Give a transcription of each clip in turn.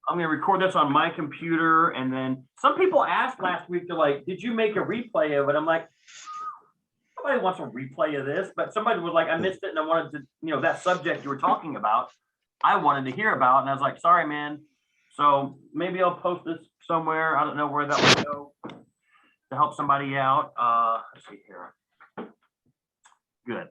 I'm going to record this on my computer. And then some people asked last week, they're like, did you make a replay of it? I'm like, nobody wants a replay of this, but somebody was like, I missed it. And I wanted to, that subject you were talking about, I wanted to hear about. And I was like, sorry, man. So maybe I'll post this somewhere. I don't know where that would go to help somebody out. Let's see here. Good.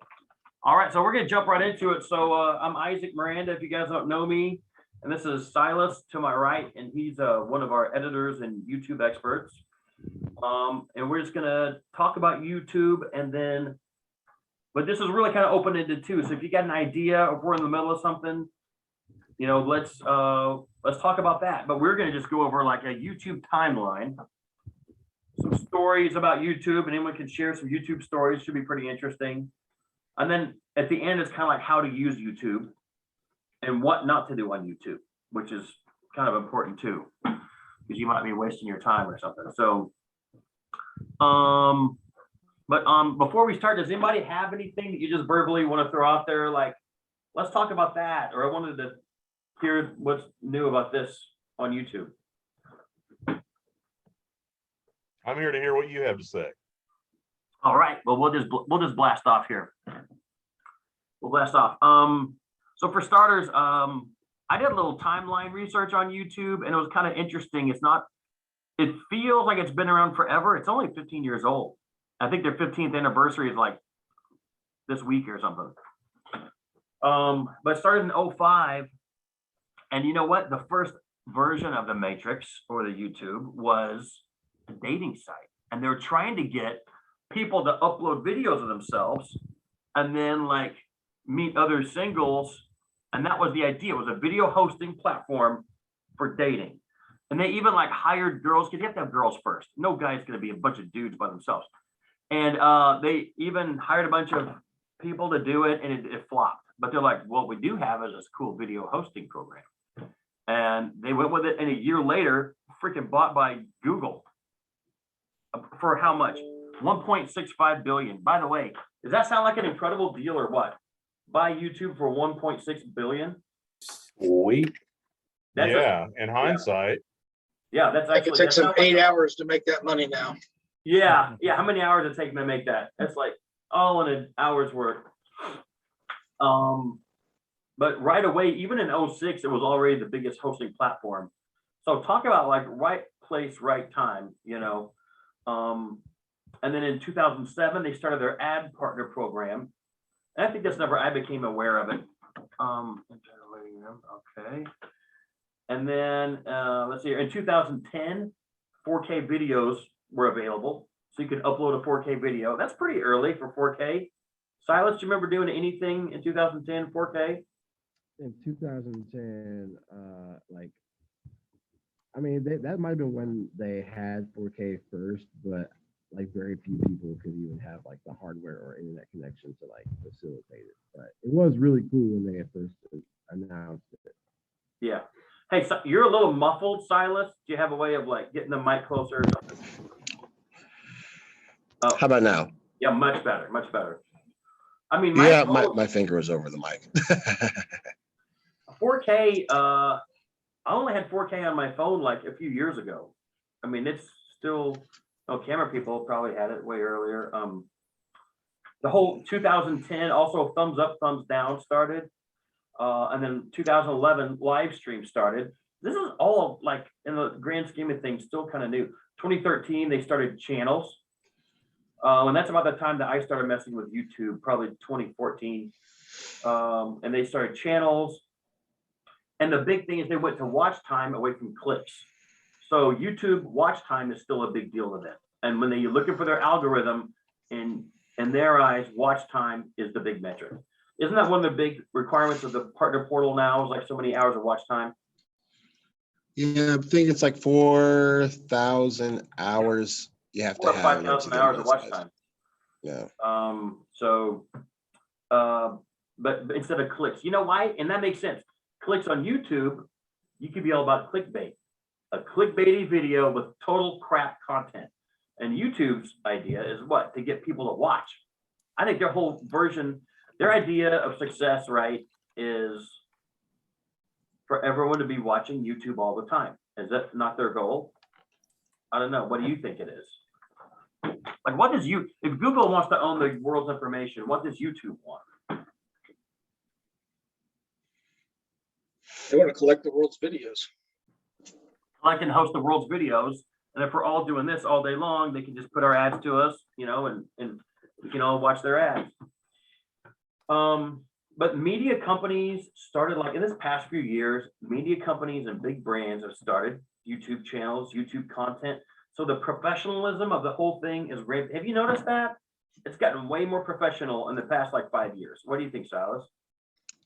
All right. So we're going to jump right into it. So I'm Isaac Miranda, if you guys don't know me. And this is Silas to my right, and he's one of our editors and YouTube experts. And we're just gonna talk about YouTube, and then, but this is really kind of open-ended too. So if you got an idea, if we're in the middle of something, let's talk about that. But we're gonna just go over like a YouTube timeline, some stories about YouTube, and anyone can share some YouTube stories. Should be pretty interesting. And then at the end, it's kind of like how to use YouTube and what not to do on YouTube, which is kind of important too, because you might be wasting your time or something. So, before we start, does anybody have anything that you just verbally want to throw out there? Like, let's talk about that. Or I wanted to hear what's new about this on YouTube. I'm here to hear what you have to say. All right. Well, we'll just blast off here. We'll blast off. So for starters, I did a little timeline research on YouTube, and it was kind of interesting. It feels like it's been around forever. It's only 15 years old. I think their 15th anniversary is like this week or something. But it started in 2005. And you know what? The first version of the Matrix or the YouTube was a dating site. And they were trying to get people to upload videos of themselves and then like meet other singles. And that was the idea. It was a video hosting platform for dating. And they even like hired girls, because you have to have girls first. No guy's going to be a bunch of dudes by themselves. And they even hired a bunch of people to do it, and it flopped. But they're like, what we do have is this cool video hosting program. And they went with it, and a year later, freaking bought by Google. For how much? 1.65 billion. By the way, does that sound like an incredible deal or what? Buy YouTube for 1.6 billion? Sweet. In hindsight. Yeah, that's actually. It takes them 8 hours to make that money now. Yeah. How many hours does it take me to make that? That's like all in an hour's work. But right away, even in 2006, it was already the biggest hosting platform. So talk about like right place, right time, And then in 2007, they started their ad partner program. And I think that's never, I became aware of it. Okay. And then let's see, in 2010, 4K videos were available. So you could upload a 4K video. That's pretty early for 4K. Silas, do you remember doing anything in 2010 4K? In 2010, that might have been when they had 4K first, but like very few people could even have like the hardware or internet connection to like facilitate it. But it was really cool when they at first announced it. Yeah. Hey, so you're a little muffled, Silas. Do you have a way of like getting the mic closer or something? Oh. How about now? Yeah, much better, much better. I mean, my finger was over the mic. 4K, I only had 4K on my phone like a few years ago. I mean, it's still, camera people probably had it way earlier. The whole 2010, also thumbs up, thumbs down started. And then 2011 live stream started. This is all like in the grand scheme of things, still kind of new. 2013, they started channels. And that's about the time that I started messing with YouTube, probably 2014. And they started channels. And the big thing is they went to watch time away from clicks. So YouTube watch time is still a big deal to them. And when they're looking for their algorithm, in their eyes, watch time is the big metric. Isn't that one of the big requirements of the partner portal now, is like so many hours of watch time? Yeah, I think it's like 4,000 hours you have to have. 5,000 hours of watch time. Yeah. But instead of clicks, you know why? And that makes sense. Clicks on YouTube, you could be all about clickbait. A clickbaity video with total crap content. And YouTube's idea is what? To get people to watch. I think their whole version, their idea of success, right, is for everyone to be watching YouTube all the time. Is that not their goal? I don't know. What do you think it is? Like, what does if Google wants to own the world's information, what does YouTube want? They want to collect the world's videos. Collect and host the world's videos. And if we're all doing this all day long, they can just put our ads to us, you know, and we can all watch their ads. But media companies started, like in this past few years, media companies and big brands have started YouTube channels, YouTube content. So the professionalism of the whole thing is great. Have you noticed that? It's gotten way more professional in the past like 5 years. What do you think, Silas?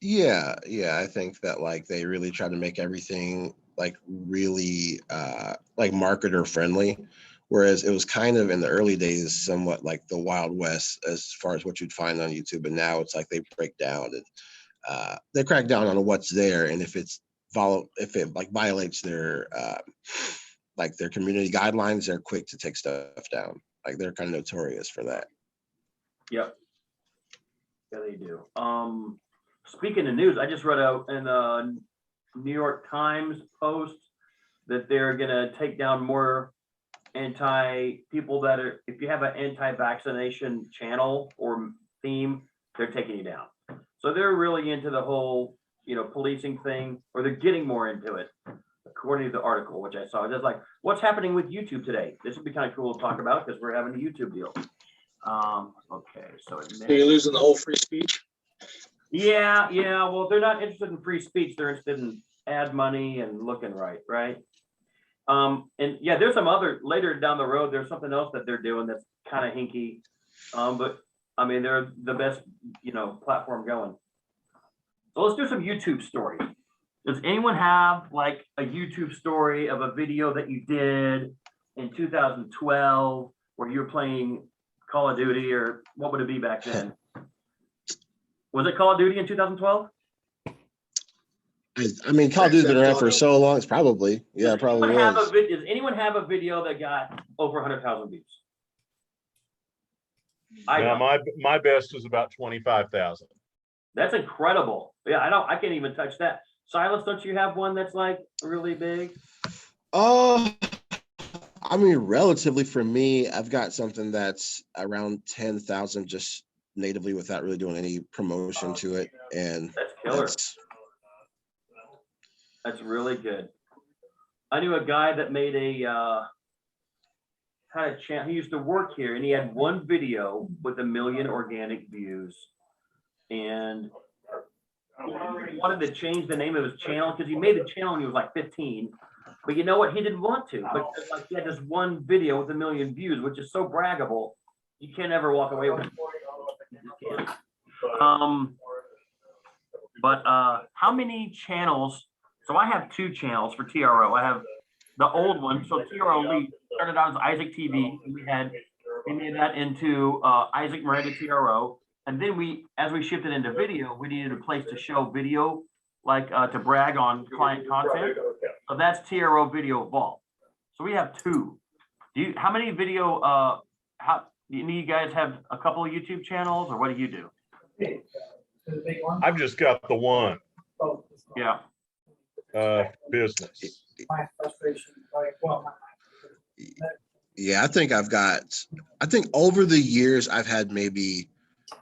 Yeah, I think that like they really try to make everything like really like marketer friendly, whereas it was kind of in the early days somewhat like the Wild West as far as what you'd find on YouTube, and now it's like they break down and they crack down on what's there, and if it like violates their like their community guidelines, they're quick to take stuff down. Like they're kind of notorious for that. Yep. Yeah, they do. Speaking of news, I just read in a New York Times post that they're gonna take down more people that are, if you have an anti-vaccination channel or theme, they're taking you down. So they're really into the whole, you know, policing thing, or they're getting more into it, according to the article, which I saw. It's like, what's happening with YouTube today? This would be kind of cool to talk about because we're having a YouTube deal. Okay, so you're losing the whole free speech. Yeah. Well, they're not interested in free speech. They're interested in ad money and looking right. And yeah, there's some other later down the road. There's something else that they're doing that's kind of hinky. But I mean, they're the best, you know, platform going. So let's do some YouTube stories. Does anyone have like a YouTube story of a video that you did in 2012 where you were playing Call of Duty, or what would it be back then? Was it Call of Duty in 2012? I mean, Call of Duty's been around for so long. It's probably, yeah, it probably was. Does anyone have a video that got over 100,000 views? No, my best was about 25,000. That's incredible. Yeah, I can't even touch that. Silas, don't you have one that's like really big? I mean, relatively for me, I've got something that's around 10,000 just natively without really doing any promotion to it, and that's killer. That's really good. I knew a guy that made had a channel. He used to work here, and he had one video with 1 million organic views, and he wanted to change the name of his channel because he made the channel when he was like 15. But you know what? He didn't want to. But like he had this one video with 1 million views, which is so braggable. You can't ever walk away with it. You just can't. But how many channels? So I have 2 channels for TRO. I have the old one. So TRO Elite started out as Isaac TV. We made that into Isaac Miranda TRO. And then as we shifted into video, we needed a place to show video, like to brag on client content. So that's TRO Video Vault. So we have 2. How many video? Do you guys have a couple of YouTube channels, or what do you do? I've just got the one. Yeah. Business. Yeah, I think over the years I've had maybe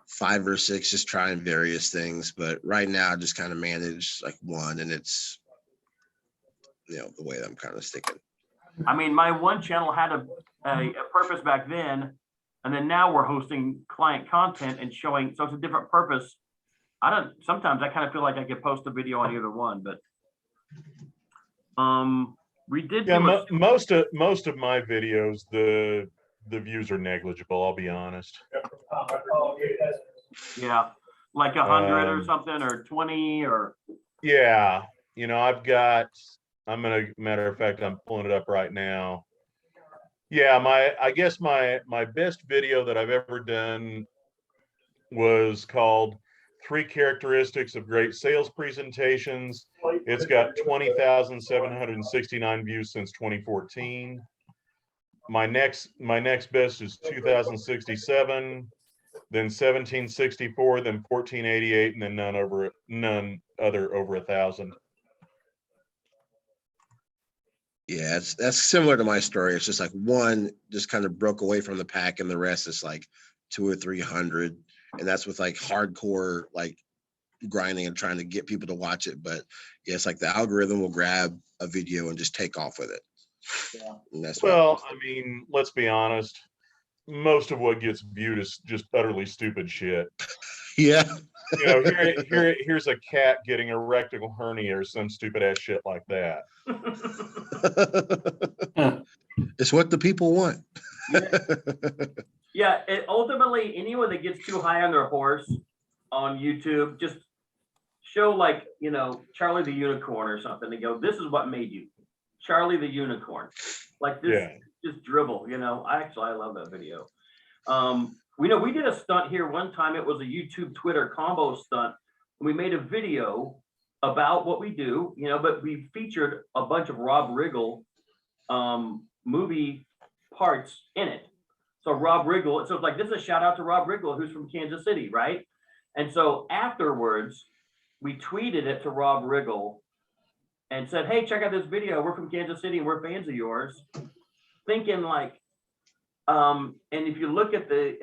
5 or 6 just trying various things, but right now I just kind of manage like one, and it's, you know, the way that I'm kind of sticking. I mean, my one channel had a purpose back then, and then now we're hosting client content and showing, so it's a different purpose. Sometimes I kind of feel like I could post a video on either one, but we did. Yeah, most of my videos, the views are negligible. I'll be honest. Yeah, like 100 or something, or 20, or. Yeah, you know, matter of fact, I'm pulling it up right now. Yeah, I guess my best video that I've ever done was called 3 Characteristics of Great Sales Presentations. It's got 20,769 views since 2014. My next best is 2067, then 1764, then 1488, and then none other over 1,000. Yeah, that's similar to my story. It's just like one just kind of broke away from the pack, and the rest is like 200 or 300, and that's with like hardcore like grinding and trying to get people to watch it. But yeah, it's like the algorithm will grab a video and just take off with it. Yeah. And that's Well, I mean, let's be honest. Most of what gets viewed is just utterly stupid shit. yeah. You know, here's a cat getting a rectal hernia or some stupid ass shit like that. It's what the people want. Yeah, ultimately, anyone that gets too high on their horse on YouTube, just show like, Charlie the Unicorn or something and go, this is what made you. Charlie the Unicorn. Like this, Yeah. just dribble, I love that video. We did a stunt here one time. It was a YouTube Twitter combo stunt. We made a video about what we do, but we featured a bunch of Rob Riggle movie parts in it. So Rob Riggle, so it's like, this is a shout out to Rob Riggle, who's from Kansas City, right? And so afterwards, we tweeted it to Rob Riggle and said, hey, check out this video. We're from Kansas City and we're fans of yours. Thinking like, and if you look at the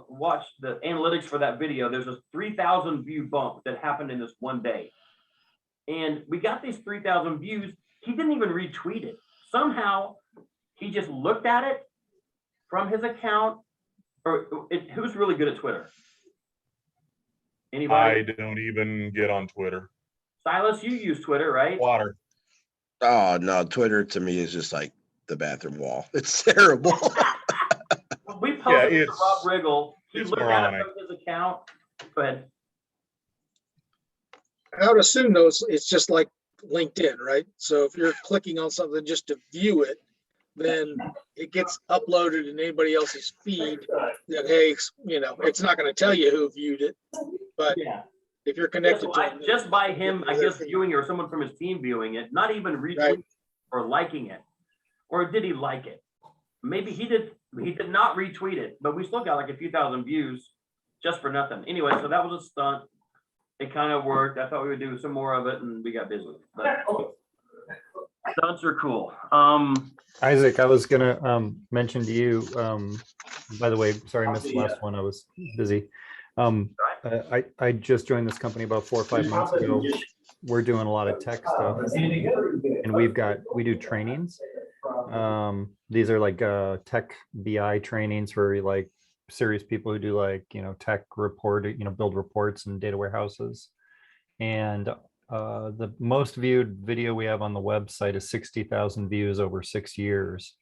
watch the analytics for that video, there's a 3,000 view bump that happened in this one day. And we got these 3,000 views. He didn't even retweet it. Somehow he just looked at it from his account. Who's really good at Twitter? Anybody? I don't even get on Twitter. Silas, you use Twitter, right? Water. Oh no, Twitter to me is just like the bathroom wall. It's terrible. We posted it to Rob Riggle. He It's looked at it from his account. Go ahead. I would assume though, it's just like LinkedIn, right? So if you're clicking on something just to view it, then it gets uploaded in anybody else's feed that, hey, it's not going to tell you who viewed it, but Yeah. if you're connected to it, Just by him, I guess, viewing it, or someone from his team viewing it, not even retweeting or liking it. Or did he like it? Maybe he did not retweet it, but we still got like a few thousand views just for nothing. Anyway, so that was a stunt. It kind of worked. I thought we would do some more of it, and we got busy. But stunts are cool. Isaac, I was gonna mention to you, by the way, sorry I missed the last one, I was busy. I just joined this company about 4 or 5 months ago. We're doing a lot of tech stuff, and we do trainings. These are like tech BI trainings for like serious people who do like, tech reporting, build reports and data warehouses. And the most viewed video we have on the website is 60,000 views over 6 years.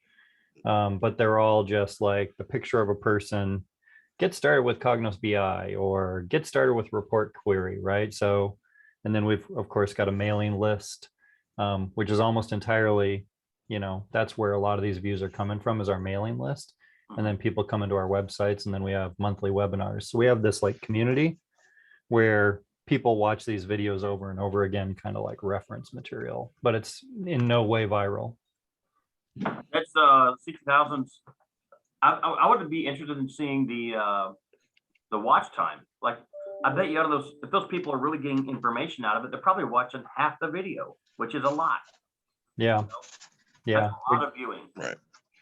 But they're all just like the picture of a person, get started with Cognos BI or get started with report query, right? So, and then we've of course got a mailing list, which is almost entirely, that's where a lot of these views are coming from, is our mailing list. And then people come into our websites, and then we have monthly webinars. So we have this like community where people watch these videos over and over again, kind of like reference material, but it's in no way viral. That's 60,000. I would be interested in seeing the watch time. Like, I bet you out of those, if those people are really getting information out of it, they're probably watching half the video, which is a lot. Yeah. Yeah. That's a lot of viewing. Right.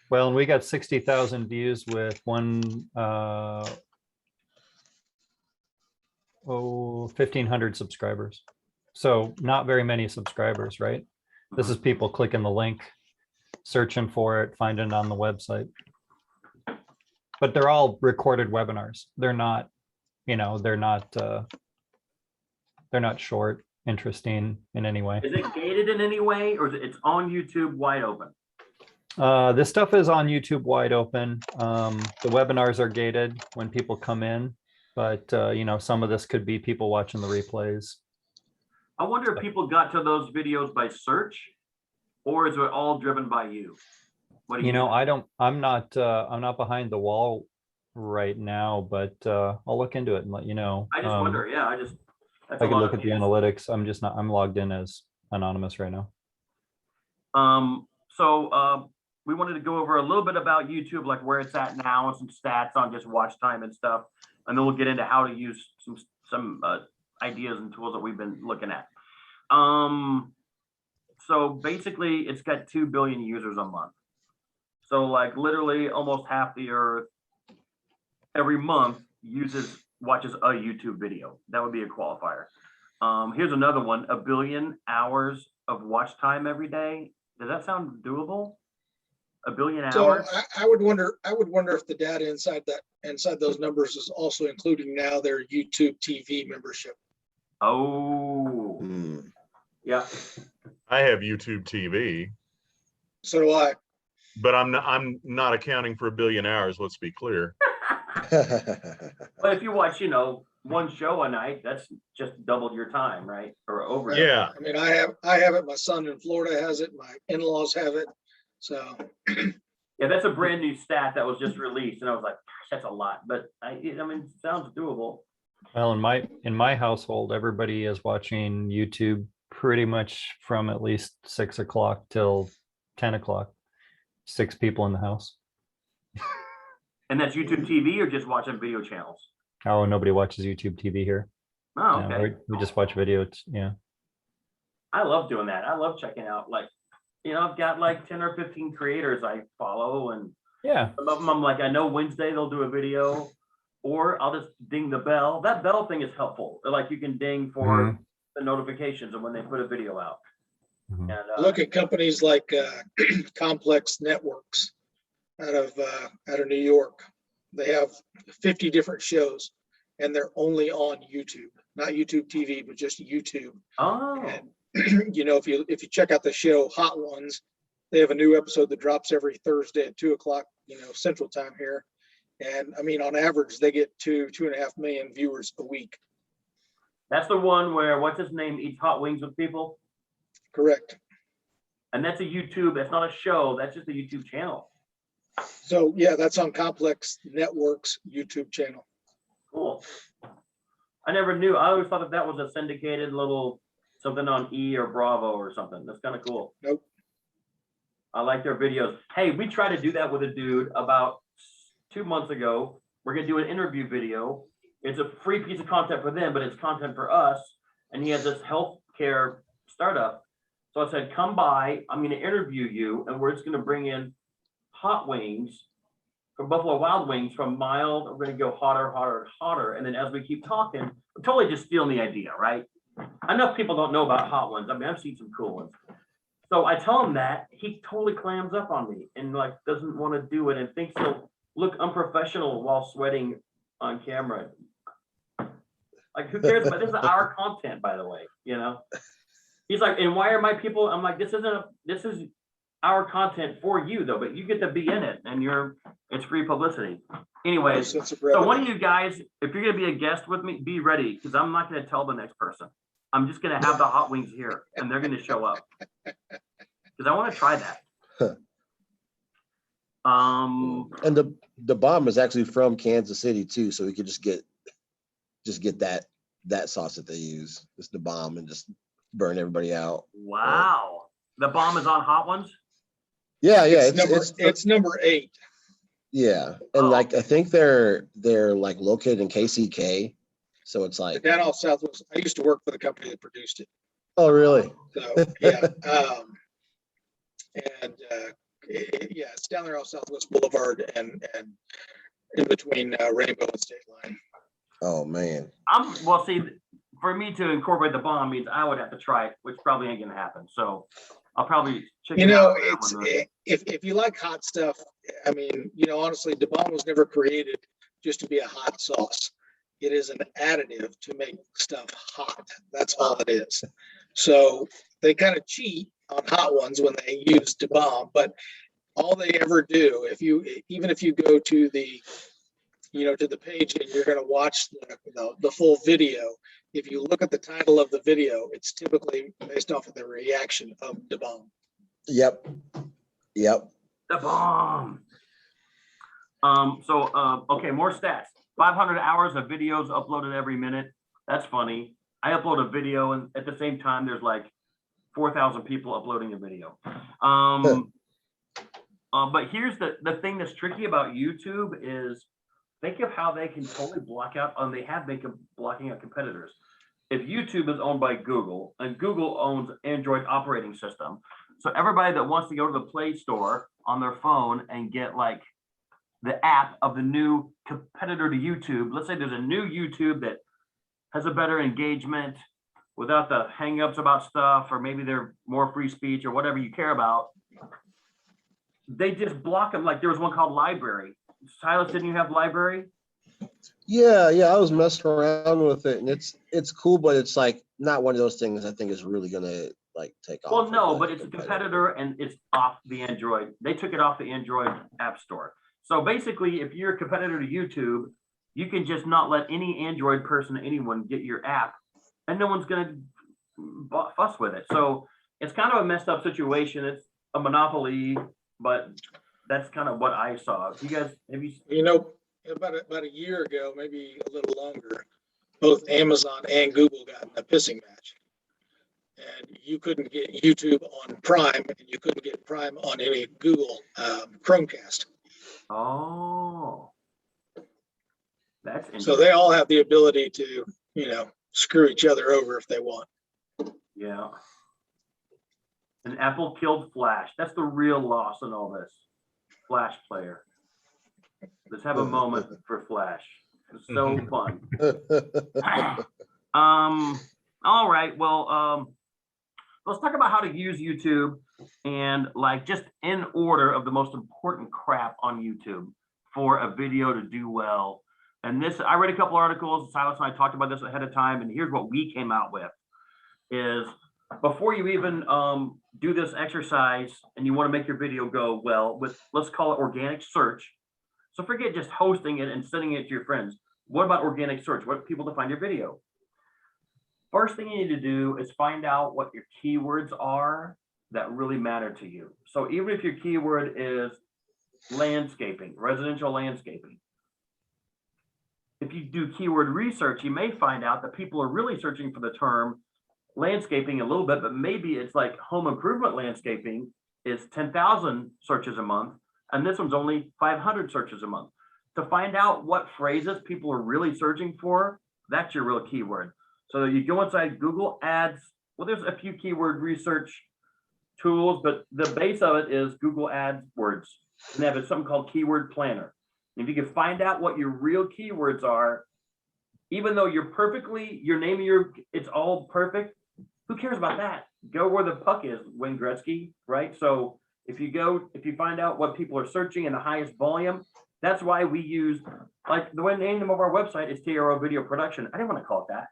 Well, and we got 60,000 views with 1,500 subscribers. So not very many subscribers, right? This is people clicking the link, searching for it, finding it on the website. But they're all recorded webinars. They're not, they're not short, interesting in any way. Is it gated in any way, or is it's on YouTube wide open? This stuff is on YouTube wide open. The webinars are gated when people come in, but some of this could be people watching the replays. I wonder if people got to those videos by search, or is it all driven by you? What do you think? I'm not behind the wall right now, but I'll look into it and let you know. I just wonder. Yeah, I can look at the analytics. I'm logged in as anonymous right now. So we wanted to go over a little bit about YouTube, like where it's at now, and some stats on just watch time and stuff, and then we'll get into how to use some ideas and tools that we've been looking at. So basically it's got 2 billion users a month. So like literally almost half the earth every month watches a YouTube video. That would be a qualifier. Here's another one, 1 billion hours of watch time every day. Does that sound doable? 1 billion So hours? I would wonder if the data inside those numbers is also including now their YouTube TV membership. Oh, yeah. I have YouTube TV, So do I. but I'm not accounting for 1 billion hours. Let's be clear. But if you watch, one show a night, that's just doubled your time, right? Or over. Yeah. I mean, I have it. My son in Florida has it. My in-laws have it. So Yeah, that's a brand new stat that was just released, and I was like, gosh, that's a lot. But I mean, it sounds doable. Well, in my household, everybody is watching YouTube pretty much from at least 6 o'clock till 10 o'clock. 6 people in the house. And that's YouTube TV or just watching video channels? Oh, nobody watches YouTube TV here. Oh, Yeah, okay. we just watch video. Yeah. I love doing that. I love checking out, like, I've got like 10 or 15 creators I follow, and Yeah. some of them I'm like, I know Wednesday they'll do a video, or I'll just ding the bell. That bell thing is helpful. Like you can ding for the notifications of when they put a video out. Mhm. And look at companies like Complex Networks out of New York. They have 50 different shows, and they're only on YouTube, not YouTube TV, but just YouTube. oh, And if you check out the show Hot Ones, they have a new episode that drops every Thursday at 2 o'clock, Central Time here. And I mean, on average, they get 2.5 million viewers a week. that's the one where what's his name eats hot wings with people, Correct. and that's a YouTube. That's not a show. That's just a YouTube channel. So yeah, that's on Complex Networks YouTube channel. Cool. I never knew. I always thought that was a syndicated little something on E or Bravo or something. That's kind of cool. Nope. I like their videos. Hey, we tried to do that with a dude about 2 months ago. We're gonna do an interview video. It's a free piece of content for them, but it's content for us. And he has this healthcare startup. So I said, come by, I'm gonna interview you, and we're just gonna bring in hot wings from Buffalo Wild Wings, from mild, we're gonna go hotter, hotter, and hotter. And then as we keep talking, we're totally just stealing the idea, right? Enough people don't know about hot ones. I mean, I've seen some cool ones. So I tell him that, he totally clams up on me and like doesn't want to do it and thinks he'll look unprofessional while sweating on camera. Like, who cares? But this is our content, by the way, He's like, and why are my people? I'm like, this is our content for you though, but you get to be in it, and it's free publicity. Anyways, so one of you guys, if you're gonna be a guest with me, be ready, because I'm not gonna tell the next person. I'm just gonna have the hot wings here, and they're gonna show up because I want to try that. And the bomb is actually from Kansas City too, so we could just get that sauce that they use. It's the bomb, and just burn everybody out. Wow, the bomb is on hot ones. Yeah, It's number 8. Yeah, and like I think they're like located in KCK, so it's like down off Southwest. I used to work for the company that produced it. Oh, really? So yeah, it's down there off Southwest Boulevard and in between Rainbow and State Line. Oh man. Well, see, for me to incorporate the bomb means I would have to try it, which probably ain't gonna happen. So I'll probably check it out. If you like hot stuff, I mean, honestly, the bomb was never created just to be a hot sauce. It is an additive to make stuff hot. That's all it is. So they kind of cheat on hot ones when they use the bomb, but all they ever do, even if you go to the to the page and you're going to watch the full video, if you look at the title of the video, it's typically based off of the reaction of the bomb. Yep. The bomb. Okay, more stats. 500 hours of videos uploaded every minute. That's funny. I upload a video, and at the same time, there's like 4,000 people uploading a video. But here's the thing that's tricky about YouTube is think of how they can totally block out, they have been blocking out competitors. if YouTube is owned by Google and Google owns Android operating system, so everybody that wants to go to the Play Store on their phone and get like the app of the new competitor to YouTube, let's say there's a new YouTube that has a better engagement without the hangups about stuff, or maybe they're more free speech or whatever you care about, they just block them. Like there was one called Library. Silas, didn't you have Library? Yeah, I was messing around with it, and it's cool, but it's like not one of those things I think is really gonna like take off. Well, no, but it's a competitor and it's off the Android. They took it off the Android app store. So basically, if you're a competitor to YouTube, you can just not let any Android person, anyone get your app, and no one's gonna fuss with it. So it's kind of a messed up situation. It's a monopoly, but that's kind of what I saw. You guys, have you? You know, about a year ago, maybe a little longer, both Amazon and Google got in a pissing match. And you couldn't get YouTube on Prime, and you couldn't get Prime on any Google Chromecast. Oh, that's interesting. So they all have the ability to, screw each other over if they want. Yeah. And Apple killed Flash. That's the real loss in all this. Flash player. Let's have a moment for Flash. It's so fun. All right. Well, let's talk about how to use YouTube and like just in order of the most important crap on YouTube for a video to do well. And this, I read a couple articles. Silas and I talked about this ahead of time, and here's what we came out with: is before you even do this exercise and you want to make your video go well with, let's call it organic search. So forget just hosting it and sending it to your friends. What about organic search? What people to find your video? First thing you need to do is find out what your keywords are that really matter to you. So even if your keyword is landscaping, residential landscaping, if you do keyword research, you may find out that people are really searching for the term landscaping a little bit, but maybe it's like home improvement landscaping is 10,000 searches a month, and this one's only 500 searches a month. To find out what phrases people are really searching for, that's your real keyword. So you go inside Google Ads. Well, there's a few keyword research tools, but the base of it is Google AdWords. And they have something called Keyword Planner. And if you can find out what your real keywords are, even though you're perfectly, your name, it's all perfect, who cares about that? Go where the puck is, Wayne Gretzky, right? So if you find out what people are searching in the highest volume, that's why we use, like the name of our website is TROVideo Production. I didn't want to call it that,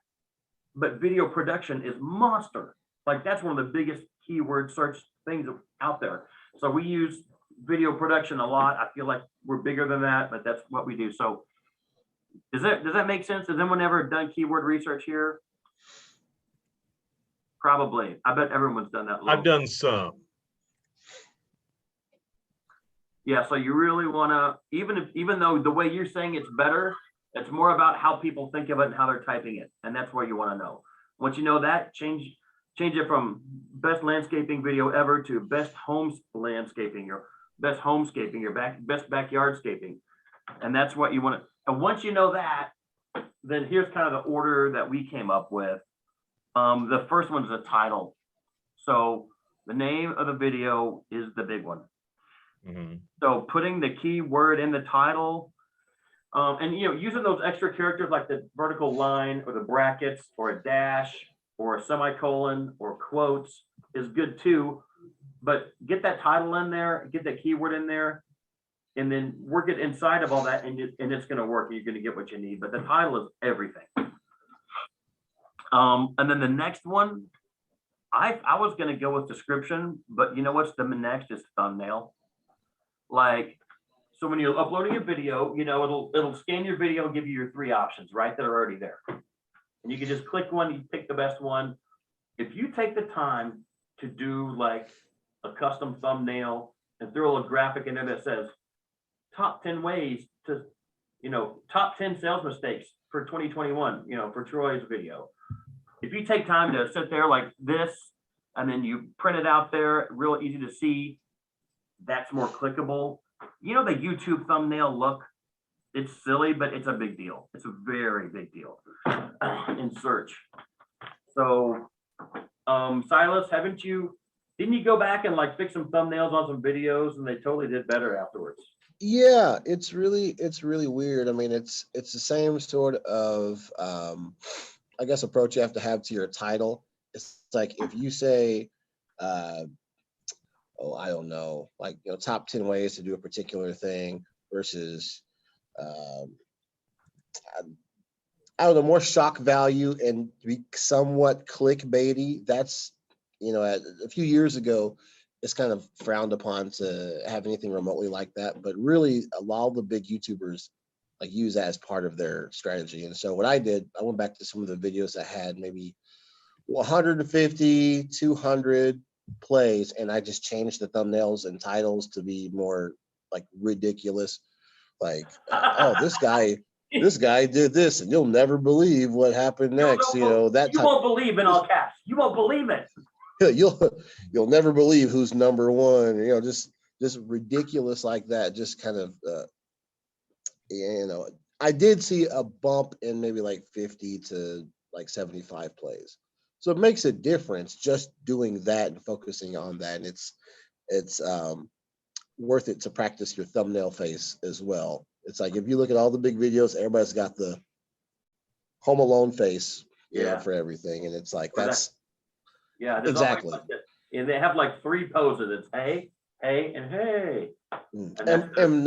but video production is monster. Like that's one of the biggest keyword search things out there. So we use video production a lot. I feel like we're bigger than that, but that's what we do. So does that make sense? Has anyone ever done keyword research here? Probably. I bet everyone's done that. I've done some. Yeah, so you really want to, even though the way you're saying it's better, it's more about how people think of it and how they're typing it. And that's what you want to know. Once you know that, change it from best landscaping video ever to best home landscaping, or best homescaping, or best backyardscaping. And that's what you want to, and once you know that, then here's kind of the order that we came up with. The first one's the title. So the name of the video is the big one. Mm-hmm. So putting the keyword in the title, and using those extra characters like the vertical line or the brackets or a dash or a semicolon or quotes is good too. But get that title in there, get that keyword in there, and then work it inside of all that, and it's going to work. You're going to get what you need. But the title is everything. And then the next one, I was going to go with description, but you know what's the next is thumbnail. Like, so when you're uploading a video, it'll scan your video and give you your 3 options, right, that are already there. And you can just click one, you pick the best one. If you take the time to do like a custom thumbnail and throw a graphic in there that says top 10 ways to, top 10 sales mistakes for 2021, for Troy's video. If you take time to sit there like this, and then you print it out there, real easy to see, that's more clickable. The YouTube thumbnail look, it's silly, but it's a big deal. It's a very big deal in search. So, Silas, didn't you go back and like fix some thumbnails on some videos and they totally did better afterwards? Yeah, it's really weird. I mean, it's the same sort of I guess approach you have to have to your title. It's like if you say I don't know, like top 10 ways to do a particular thing versus I don't know, more shock value and be somewhat clickbaity. That's a few years ago, it's kind of frowned upon to have anything remotely like that. But really, a lot of the big YouTubers like use that as part of their strategy. And so what I did, I went back to some of the videos that had maybe 150, 200 plays, and I just changed the thumbnails and titles to be more like ridiculous. Like, oh, this guy did this, and you'll never believe what happened next. That you won't believe in all caps. You won't believe it. You'll never believe who's number one. Just ridiculous like that. Just kind of, I did see a bump in maybe like 50 to like 75 plays. So it makes a difference just doing that and focusing on that. And it's worth it to practice your thumbnail face as well. It's like if you look at all the big videos, everybody's got the Home Alone face, for everything, and it's like that's exactly. And they have like 3 poses. It's hey, and hey. And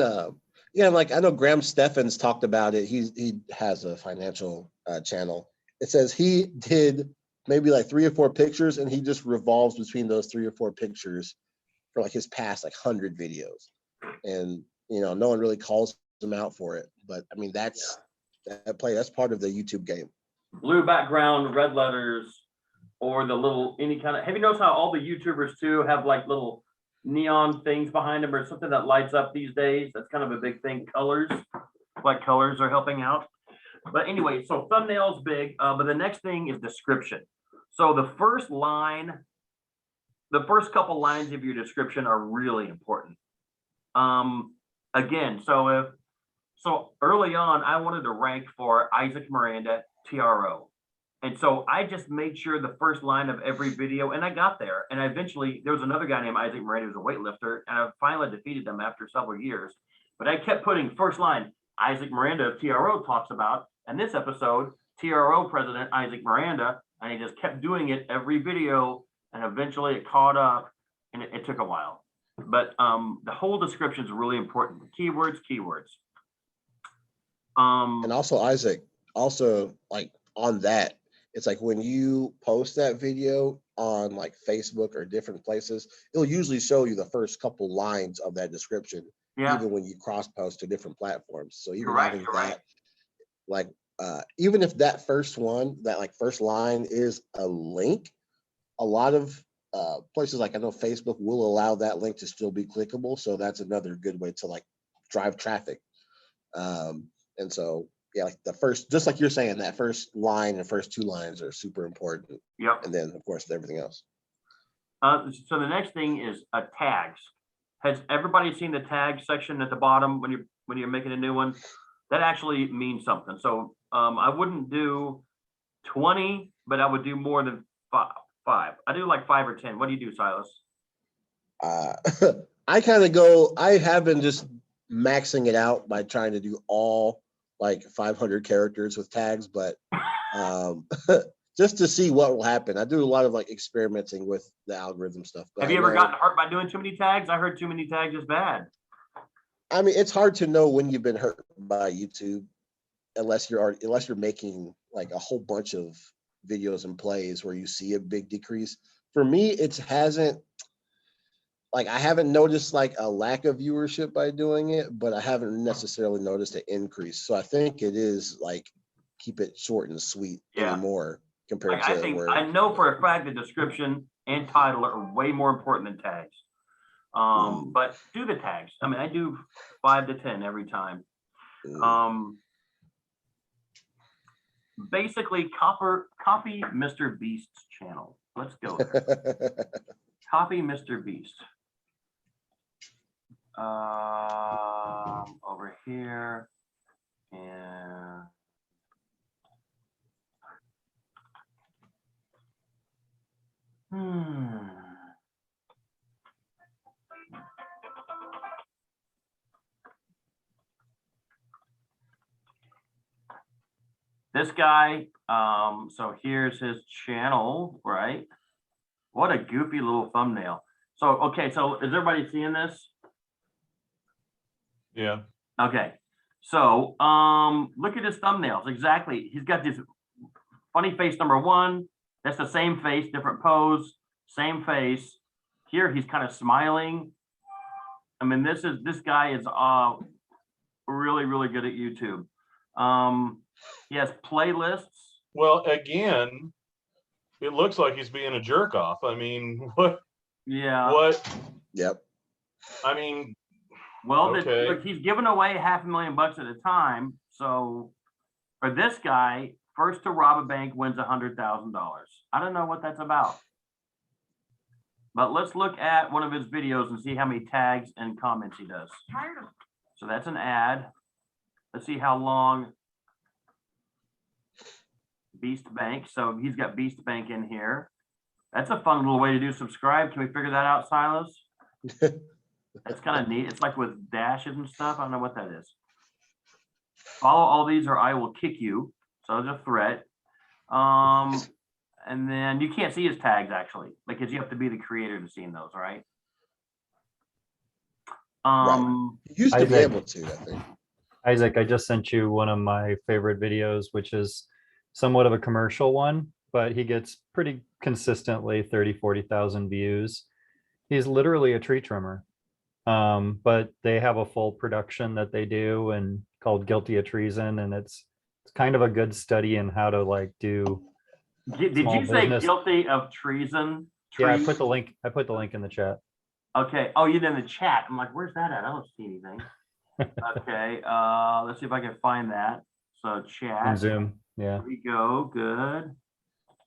like I know Graham Steffens talked about it. He has a financial channel. It says he did maybe like 3 or 4 pictures, and he just revolves between those 3 or 4 pictures for like his past like 100 videos, and no one really calls him out for it. But I mean that's part of the YouTube game. Blue background, red letters, or the little any kind of. Have you noticed how all the YouTubers too have like little neon things behind them or something that lights up these days? That's kind of a big thing. Colors, like colors are helping out. But anyway, so thumbnails big, but the next thing is description. So the first couple lines of your description are really important. Again, so early on, I wanted to rank for Isaac Miranda, TRO. And so I just made sure the first line of every video, and I got there. And eventually, there was another guy named Isaac Miranda who was a weightlifter, and I finally defeated them after several years. But I kept putting first line, Isaac Miranda of TRO talks about, and this episode, TRO president Isaac Miranda, and he just kept doing it every video, and eventually it caught up, and it took a while. But the whole description is really important. Keywords. And also Isaac, like on that, it's like when you post that video on like Facebook or different places, it'll usually show you the first couple lines of that description, even when you cross post to different platforms. So even having that, like even if that first line is a link, a lot of places like I know Facebook will allow that link to still be clickable. So that's another good way to like drive traffic. And so like the first, just like you're saying, that first line and first 2 lines are super important. Yep. And then of course everything else. So the next thing is tags. Has everybody seen the tag section at the bottom when you're making a new one? That actually means something. So I wouldn't do 20, but I would do more than 5. I do like 5 or 10. What do you do, Silas? I have been just maxing it out by trying to do all like 500 characters with tags, but just to see what will happen. I do a lot of like experimenting with the algorithm stuff. But have you ever gotten hurt by doing too many tags? I heard too many tags is bad. I mean, it's hard to know when you've been hurt by YouTube unless you're making like a whole bunch of videos and plays where you see a big decrease. For me, I haven't noticed like a lack of viewership by doing it, but I haven't necessarily noticed an increase. So I think it is like keep it short and sweet anymore compared to I know for a fact the description and title are way more important than tags. But do the tags. I mean, I do 5 to 10 every time. Basically copy Mr. Beast's channel. Let's go there. Copy Mr. Beast. Over here, and This guy, so here's his channel, right? What a goofy little thumbnail. So, okay, so is everybody seeing this? Yeah. Okay, so look at his thumbnails. Exactly. He's got this funny face #1. That's the same face, different pose, same face. Here he's kind of smiling. I mean, this guy is really, really good at YouTube. He has playlists. Well, again, it looks like he's being a jerk off. I mean, what? Yeah. What? Yep. I mean, well, okay. Look, he's giving away $500,000 at a time. So for this guy, first to rob a bank wins $100,000. I don't know what that's about. But let's look at one of his videos and see how many tags and comments he does. So that's an ad. Let's see how long. Beast Bank. So he's got Beast Bank in here. That's a fun little way to do subscribe. Can we figure that out, Silas? That's kind of neat. It's like with dashes and stuff. I don't know what that is. Follow all these or I will kick you. So it's a threat. And then you can't see his tags actually, because you have to be the creator to see those, right? Right. You used to be able to, I think. Isaac, I just sent you one of my favorite videos, which is somewhat of a commercial one, but he gets pretty consistently 30,000-40,000 views. He's literally a tree trimmer. But they have a full production that they do and called Guilty of Treason. And it's kind of a good study in how to like do. Did you say business. Guilty of Treason? Yeah, I put the link in the chat. Okay. Oh, you did in the chat. I'm like, where's that at? I don't see anything. Okay. Let's see if I can find that. So chat. In Zoom. Yeah. Here we go. Good.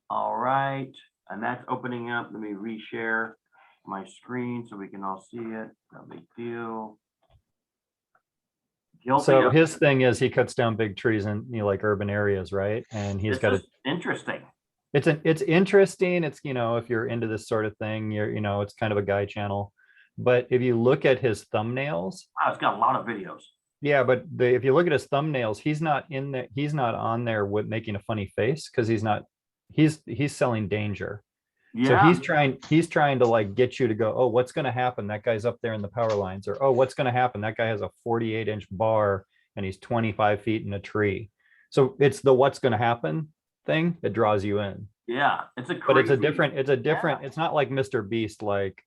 All right. And that's opening up. Let me reshare my screen so we can all see it. No big deal. Guilty So of, his thing is he cuts down big trees in like urban areas, right? And he's got a interesting. it's interesting. It's, if you're into this sort of thing, it's kind of a guy channel. But if you look at his thumbnails, Wow, it's got a lot of videos. yeah, but if you look at his thumbnails, he's not in there. He's not on there with making a funny face because he's selling danger. Yeah. So he's trying to like get you to go, oh, what's going to happen? That guy's up there in the power lines, or, oh, what's going to happen? That guy has a 48-inch bar and he's 25 feet in a tree. So it's the what's going to happen thing that draws you in. Yeah, it's a different, it's not like Mr. Beast, like,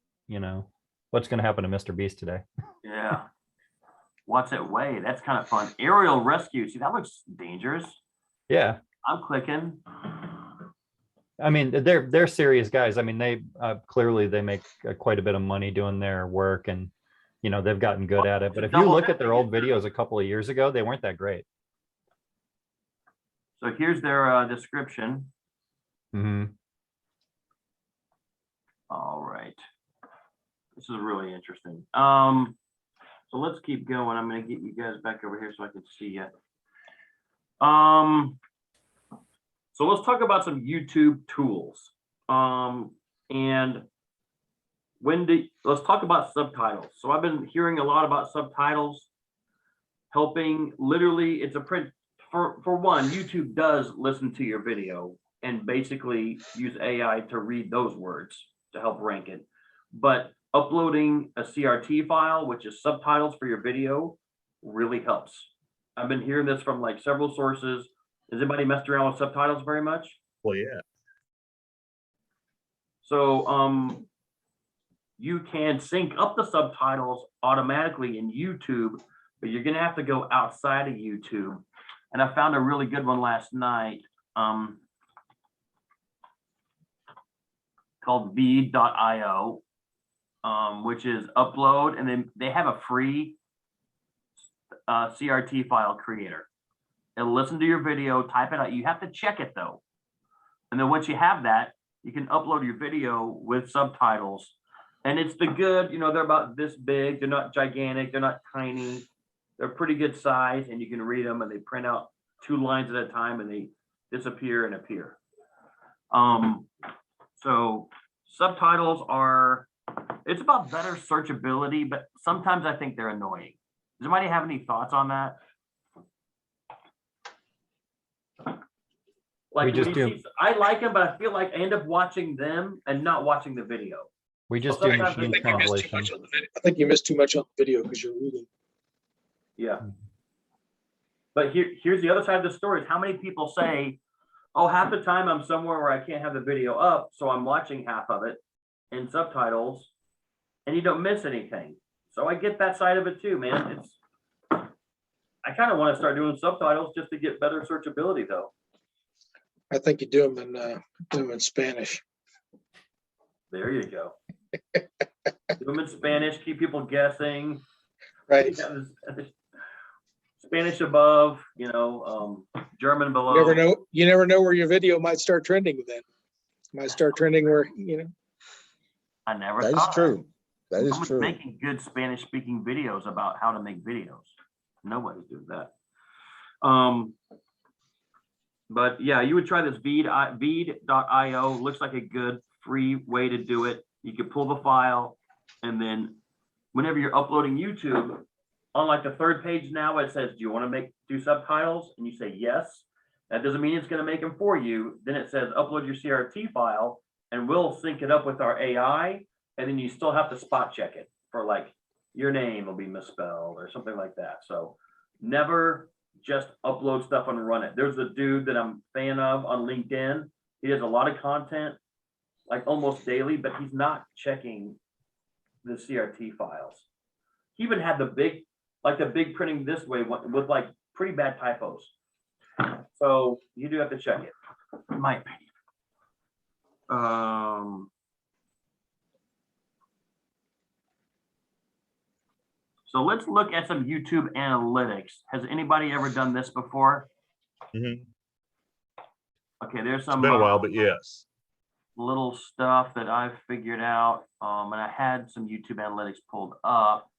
what's going to happen to Mr. Beast today? Yeah. What's it weigh? That's kind of fun. Aerial rescue. See, that looks dangerous. Yeah. I'm clicking. I mean, they're serious guys. I mean, they clearly they make quite a bit of money doing their work, and they've gotten good at it. But if you look at their old videos a couple of years ago, they weren't that great. So here's their description. Mm-hmm. All right. This is really interesting. So let's keep going. I'm going to get you guys back over here so I can see you. So let's talk about some YouTube tools. And let's talk about subtitles. So I've been hearing a lot about subtitles helping. Literally, it's a print. For one, YouTube does listen to your video and basically use AI to read those words to help rank it. But uploading a CRT file, which is subtitles for your video, really helps. I've been hearing this from like several sources. Has anybody messed around with subtitles very much? Well, yeah. So you can sync up the subtitles automatically in YouTube, but you're gonna have to go outside of YouTube. And I found a really good one last night called v.io, which is upload, and then they have a free CRT file creator. It'll listen to your video, type it out. You have to check it though. And then once you have that, you can upload your video with subtitles. And it's the good, they're about this big. They're not gigantic. They're not tiny. They're pretty good size, and you can read them, and they print out 2 lines at a time, and they disappear and appear. So subtitles are, it's about better searchability, but sometimes I think they're annoying. Does anybody have any thoughts on that? Like, We just when you do- see- I like them, but I feel like I end up watching them and not watching the video. We just do sometimes I machine think you missed too translation. much on the video. I think you missed too much on the video because you're reading. Yeah. But here's the other side of the story is how many people say, oh, half the time I'm somewhere where I can't have the video up, so I'm watching half of it in subtitles, and you don't miss anything. So I get that side of it too, man. I kind of want to start doing subtitles just to get better searchability, though. I think you do them in Spanish. There you go. Do them in Spanish, keep people guessing. Right. Spanish above, German below. You never know where your video might start trending then. Might start trending where, I never That is thought true. That is Someone's true. making good Spanish speaking videos about how to make videos. Nobody's doing that. But yeah, you would try this Veed.io. Looks like a good free way to do it. You can pull the file, and then whenever you're uploading YouTube, on like the third page now, it says, do you want to do subtitles? And you say yes. That doesn't mean it's going to make them for you. Then it says upload your CRT file, and we'll sync it up with our AI. And then you still have to spot check it for like your name will be misspelled or something like that. So never just upload stuff and run it. There's a dude that I'm a fan of on LinkedIn. He has a lot of content, like almost daily, but he's not checking the CRT files. He even had the big printing this way with like pretty bad typos. So you do have to check it, in my opinion. So let's look at some YouTube analytics. Has anybody ever done this before? Mhm. Okay, there's It's some been a while, but yes. little stuff that I've figured out. And I had some YouTube analytics pulled up.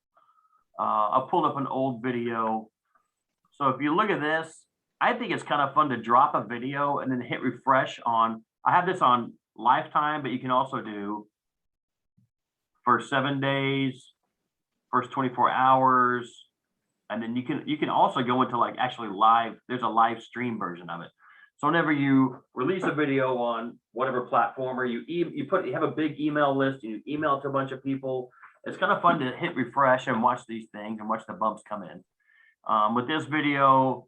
I pulled up an old video. So if you look at this, I think it's kind of fun to drop a video and then hit refresh on, I have this on lifetime, but you can also do first 7 days, first 24 hours. And then you can also go into like actually live, there's a live stream version of it. So whenever you release a video on whatever platform, or you have a big email list and you email it to a bunch of people, it's kind of fun to hit refresh and watch these things and watch the bumps come in. With this video,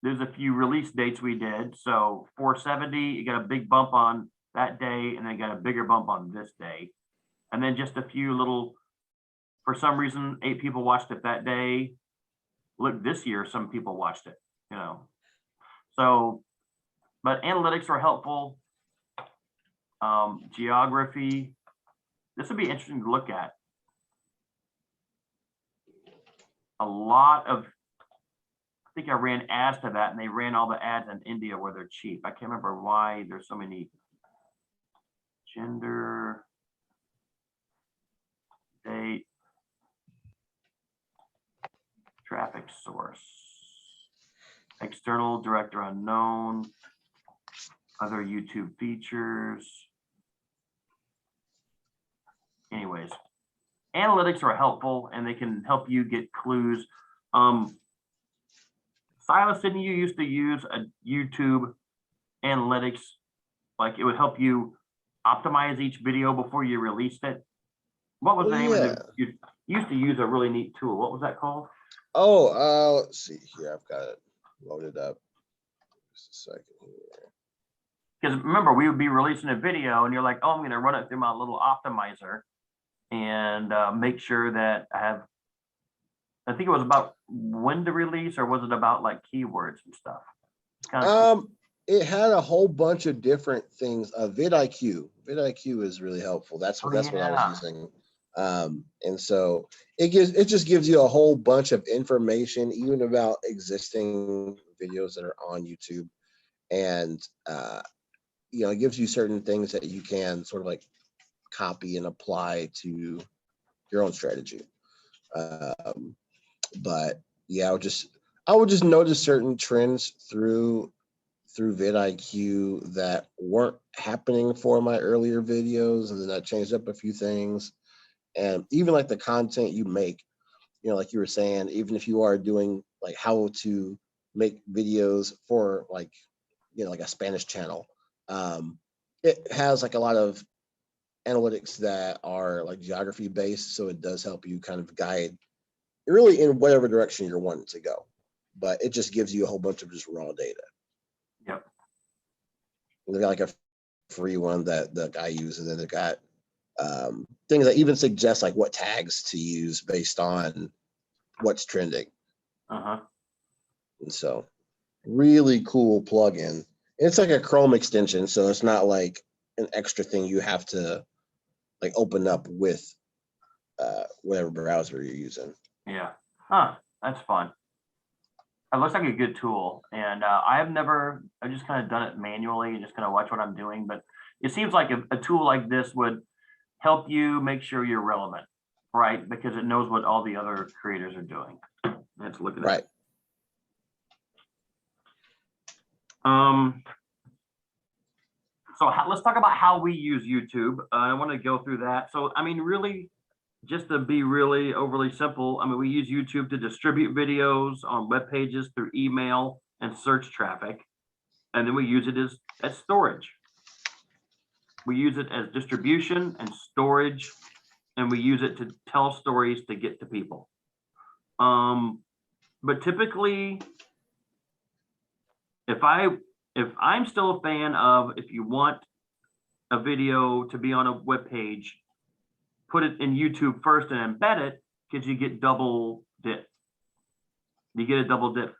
there's a few release dates we did. So 470, you got a big bump on that day, and then got a bigger bump on this day. And then just a few little, for some reason, 8 people watched it that day. Look, this year, some people watched it, So, but analytics are helpful. Geography, this would be interesting to look at. A lot of, I think I ran ads to that, and they ran all the ads in India where they're cheap. I can't remember why there's so many. Gender, date, traffic source, external director unknown, other YouTube features. Anyways, analytics are helpful and they can help you get clues. Silas, didn't you used to use a YouTube analytics? Like it would help you optimize each video before you released it. What was the name of it? You used to use a really neat tool. What was that called? Oh, let's see here. I've got it loaded up. Just a second here. Because remember, we would be releasing a video and you're like, oh, I'm going to run it through my little optimizer and make sure that I have, I think it was about when to release, or was it about like keywords and stuff? Kind of cool. It had a whole bunch of different things. vidIQ is really helpful. That's what I was using. And so it just gives you a whole bunch of information, even about existing videos that are on YouTube. And it gives you certain things that you can sort of like copy and apply to your own strategy. But yeah, I would just notice certain trends through through vidIQ that weren't happening for my earlier videos, and then I changed up a few things. And even like the content you make, you know, like you were saying, even if you are doing like how to make videos for like, you know, like a Spanish channel, it has like a lot of analytics that are like geography based. So it does help you kind of guide really in whatever direction you're wanting to go. But it just gives you a whole bunch of just raw data. Yep. They've got like a free one that I use, and then they've got things that even suggest like what tags to use based on what's trending. Uh-huh. And so really cool plugin. It's like a Chrome extension, so it's not like an extra thing you have to like open up with whatever browser you're using. Yeah. Huh. That's fun. It looks like a good tool. And I've just kind of done it manually and just kind of watch what I'm doing. But it seems like a tool like this would help you make sure you're relevant, right? Because it knows what all the other creators are doing. Let's look at Right. it. So let's talk about how we use YouTube. I want to go through that. So, I mean, really, just to be really overly simple, I mean, we use YouTube to distribute videos on web pages through email and search traffic. And then we use it as storage. We use it as distribution and storage, and we use it to tell stories to get to people. But typically, if I'm still a fan of, if you want a video to be on a web page, put it in YouTube first and embed it, because you get double dip. You get a double dip.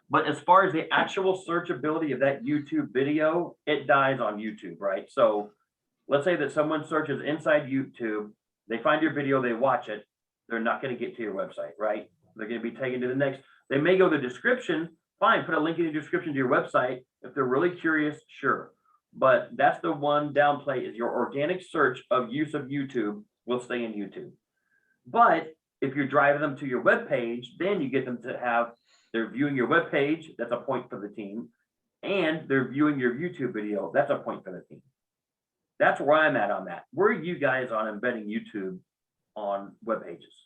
But as far as the actual searchability of that YouTube video, it dies on YouTube, right? So let's say that someone searches inside YouTube, they find your video, they watch it, they're not going to get to your website, right? They're going to be taken to the next. They may go to the description. Fine, put a link in the description to your website. If they're really curious, sure. But that's the one downplay, is your organic search of use of YouTube will stay in YouTube. But if you're driving them to your web page, then you get them to have, they're viewing your web page, that's a point for the team. And they're viewing your YouTube video, that's a point for the team. That's where I'm at on that. Where are you guys on embedding YouTube on web pages?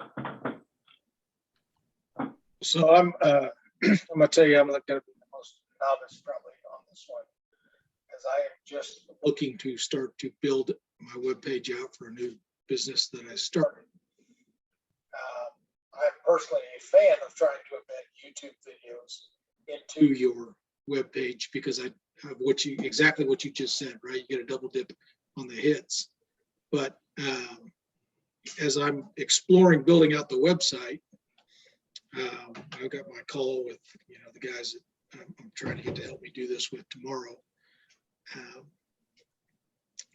So I'm gonna tell you, I'm gonna be the most novice probably on this one, as I am just looking to start to build my webpage out for a new business that I started. I'm personally a fan of trying to embed YouTube videos into your webpage, because I have exactly what you just said, right? You get a double dip on the hits. But as I'm exploring building out the website, I got my call with the guys that I'm trying to get to help me do this with tomorrow.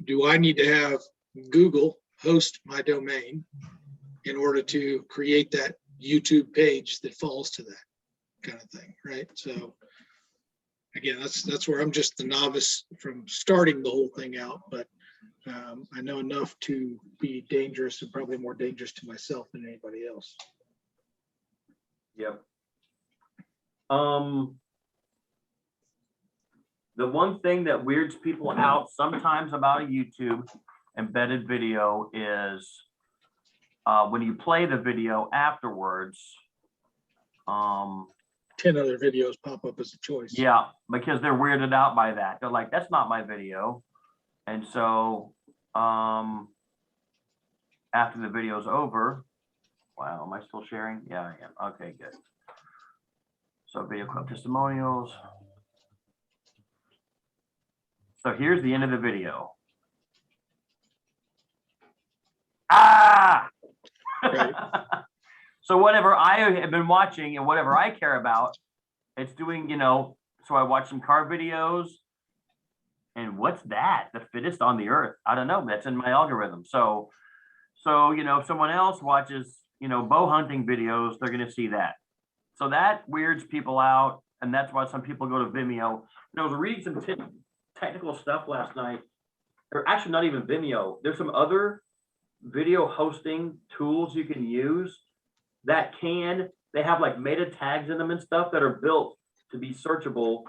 Do I need to have Google host my domain in order to create that YouTube page that falls to that kind of thing, right? So again, that's where I'm just the novice from starting the whole thing out, but I know enough to be dangerous, and probably more dangerous to myself than anybody else. Yep. The one thing that weirds people out sometimes about a YouTube embedded video is when you play the video afterwards. 10 other videos pop up as a choice. Yeah, because they're weirded out by that. They're like, that's not my video. And so after the video's over, wow, am I still sharing? Yeah, I am. Okay, good. So video clip testimonials. So here's the end of the video. Ah! Right. So whatever I have been watching and whatever I care about, it's doing, so I watch some car videos. And what's that? The fittest on the earth? I don't know. That's in my algorithm. So if someone else watches, bow hunting videos, they're going to see that. So that weirds people out. And that's why some people go to Vimeo. I was reading some technical stuff last night, or actually not even Vimeo. There's some other video hosting tools you can use that they have like meta tags in them and stuff that are built to be searchable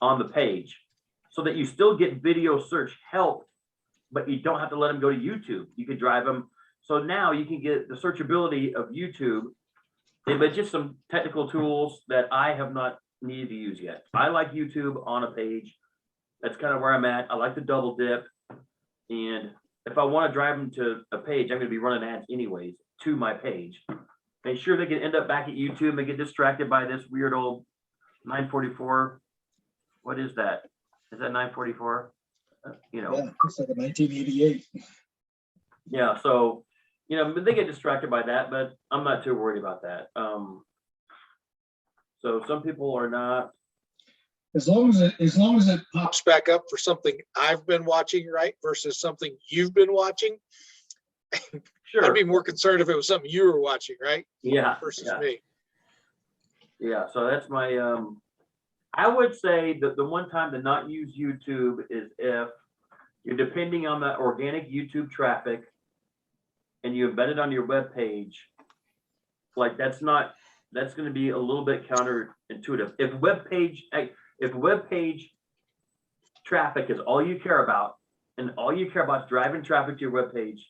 on the page so that you still get video search help, but you don't have to let them go to YouTube. You could drive them. So now you can get the searchability of YouTube, but just some technical tools that I have not needed to use yet. I like YouTube on a page. That's kind of where I'm at. I like the double dip. And if I want to drive them to a page, I'm going to be running ads anyways to my page. Make sure they can end up back at YouTube and get distracted by this weird old 944. What is that? Is that 944? You know, Yeah, it's like a 1988. yeah. So, you know, they get distracted by that, but I'm not too worried about that. So some people are not. As long as it pops back up for something I've been watching, right, versus something you've been watching, Sure. I'd be more concerned if it was something you were watching, right? Yeah. Versus Yeah. me. Yeah. So that's my, I would say that the one time to not use YouTube is if you're depending on that organic YouTube traffic and you embed it on your web page. Like that's going to be a little bit counterintuitive. If web page traffic is all you care about, and all you care about is driving traffic to your web page,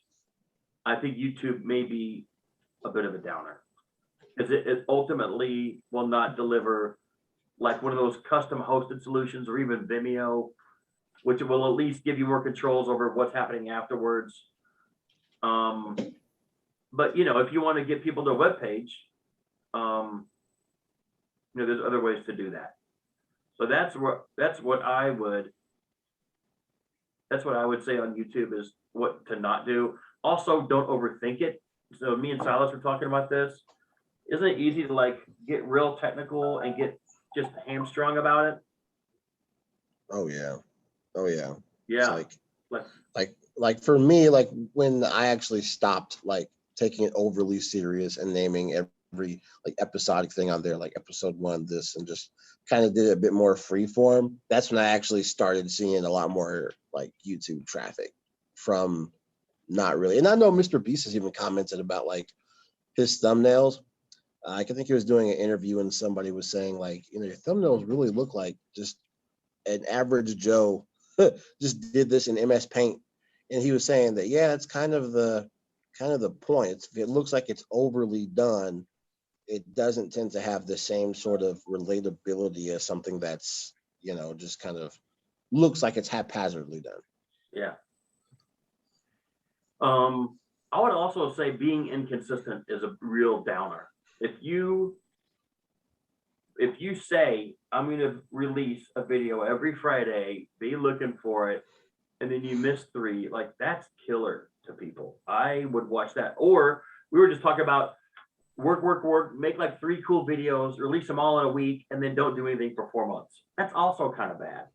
I think YouTube may be a bit of a downer, because it ultimately will not deliver like one of those custom hosted solutions or even Vimeo, which will at least give you more controls over what's happening afterwards. But you know, if you want to get people to a web page, you know, there's other ways to do that. So that's what I would say on YouTube is what to not do. Also, don't overthink it. So me and Silas were talking about this. Isn't it easy to like get real technical and get just hamstrung about it? Oh yeah. Oh yeah. Yeah. It's Like like for me, like when I actually stopped like taking it overly serious and naming every like episodic thing on there, like episode 1, this, and just kind of did a bit more free form. That's when I actually started seeing a lot more like YouTube traffic from not really. And I know Mr. Beast has even commented about like his thumbnails. I think he was doing an interview and somebody was saying like, you know, your thumbnails really look like just an average Joe just did this in MS Paint. And he was saying that, yeah, it's kind of the point. If it looks like it's overly done, it doesn't tend to have the same sort of relatability as something that's, you know, just kind of looks like it's haphazardly done. yeah. I would also say being inconsistent is a real downer. If you say I'm going to release a video every Friday, be looking for it, and then you miss 3, like that's killer to people. I would watch that. Or we were just talking about work, make like 3 cool videos, release them all in a week, and then don't do anything for 4 months. That's also kind of bad.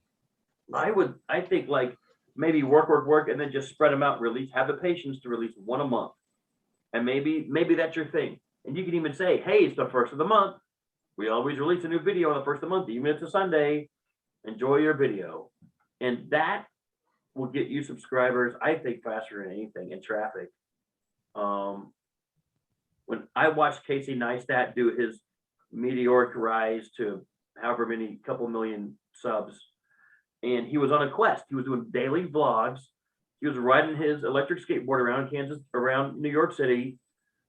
I think like maybe work, and then just spread them out, have the patience to release 1 a month. And maybe that's your thing. And you can even say, hey, it's the first of the month. We always release a new video on the first of the month, even if it's a Sunday. Enjoy your video. And that will get you subscribers, I think, faster than anything in traffic. When I watched Casey Neistat do his meteoric rise to however many couple million subs, and he was on a quest. He was doing daily vlogs. He was riding his electric skateboard around New York City,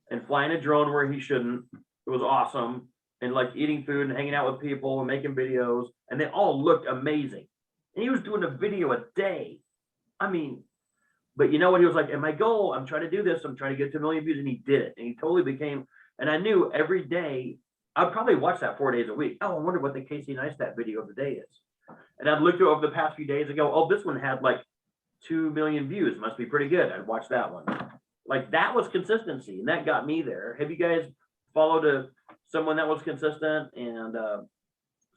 and flying a drone where he shouldn't. It was awesome. And like eating food and hanging out with people and making videos, and they all looked amazing. And he was doing a video a day. I mean, but you know what? He was like, and my goal, I'm trying to do this. I'm trying to get to 1 million views, and he did it. And he totally became, and I knew every day, I'd probably watch that 4 days a week. Oh, I wonder what the Casey Neistat video of the day is. And I'd look over the past few days and go, oh, this one had like 2 million views. Must be pretty good. I'd watch that one. Like that was consistency, and that got me there. Have you guys followed someone that was consistent and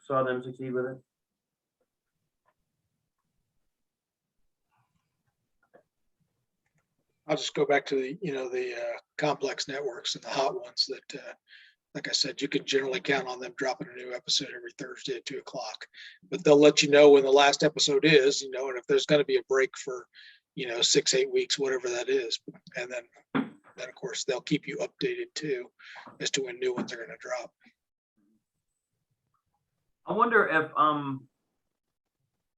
saw them succeed with it? I'll just go back to the complex networks and the hot ones that, like I said, you can generally count on them dropping a new episode every Thursday at 2 o'clock. But they'll let you know when the last episode is, and if there's going to be a break for, 6-8 weeks, whatever that is. And then of course they'll keep you updated too as to when new ones are going to drop. I wonder if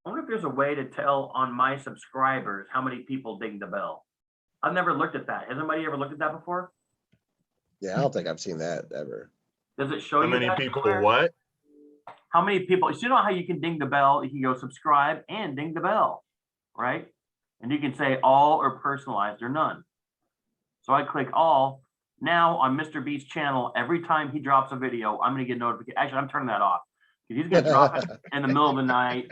wonder if there's a way to tell on my subscribers how many people ding the bell. I've never looked at that. Has anybody ever looked at that before? Yeah, I don't think I've seen that ever. Does it show How you many that people somewhere? what? How many people? So you know how you can ding the bell? You can go subscribe and ding the bell, right? And you can say all or personalized or none. So I click all. Now on Mr. Beast's channel, every time he drops a video, I'm going to get notification. Actually, I'm turning that off because he's going to drop it in the middle of the night.